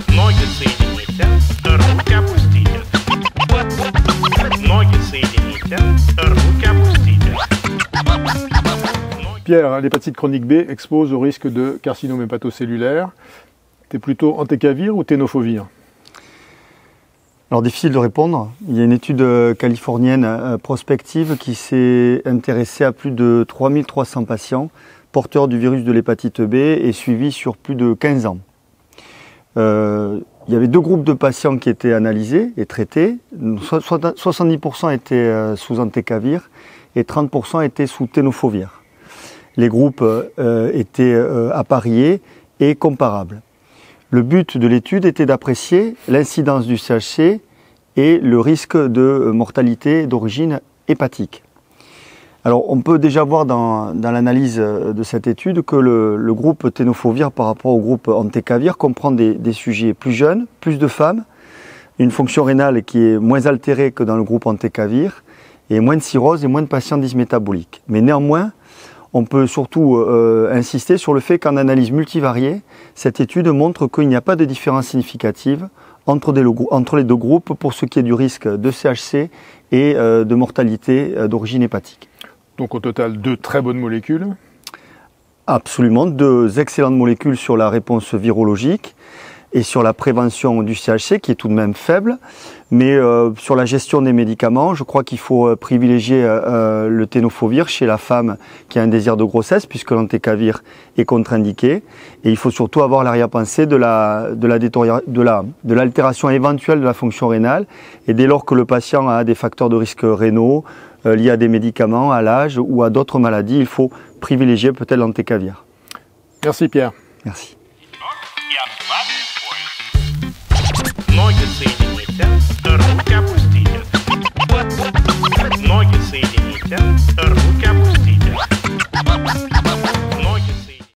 Ноги соедините, руки опустите. Ноги соедините, руки опустите. Pierre, l'hépatite chronique B expose au risque de carcinome hépatocellulaire. T'es plutôt entecavir ou ténofovir? Alors difficile de répondre. Il y a une étude californienne prospective qui s'est intéressée à plus de 3300 patients porteurs du virus de l'hépatite B et suivis sur plus de 15 ans. Il y avait deux groupes de patients qui étaient analysés et traités. 70% étaient sous entecavir et 30% étaient sous ténofovir. Les groupes étaient appariés et comparables. Le but de l'étude était d'apprécier l'incidence du CHC et le risque de mortalité d'origine hépatique. Alors on peut déjà voir dans l'analyse de cette étude que le groupe ténofovir par rapport au groupe entecavir comprend des sujets plus jeunes, plus de femmes, une fonction rénale qui est moins altérée que dans le groupe entecavir et moins de cirrhose et moins de patients dysmétaboliques. Mais néanmoins, on peut surtout insister sur le fait qu'en analyse multivariée, cette étude montre qu'il n'y a pas de différence significative entre les deux groupes pour ce qui est du risque de CHC et de mortalité d'origine hépatique. Donc au total, deux très bonnes molécules. Absolument, deux excellentes molécules sur la réponse virologique et sur la prévention du CHC qui est tout de même faible. Mais sur la gestion des médicaments, je crois qu'il faut privilégier le ténofovir chez la femme qui a un désir de grossesse puisque l'entecavir est contre-indiqué. Et il faut surtout avoir l'arrière-pensée de l'altération éventuelle de la fonction rénale. Et dès lors que le patient a des facteurs de risque rénaux liés à des médicaments, à l'âge ou à d'autres maladies, il faut privilégier peut-être l'entecavir. Merci Pierre. Merci. Ноги соедините.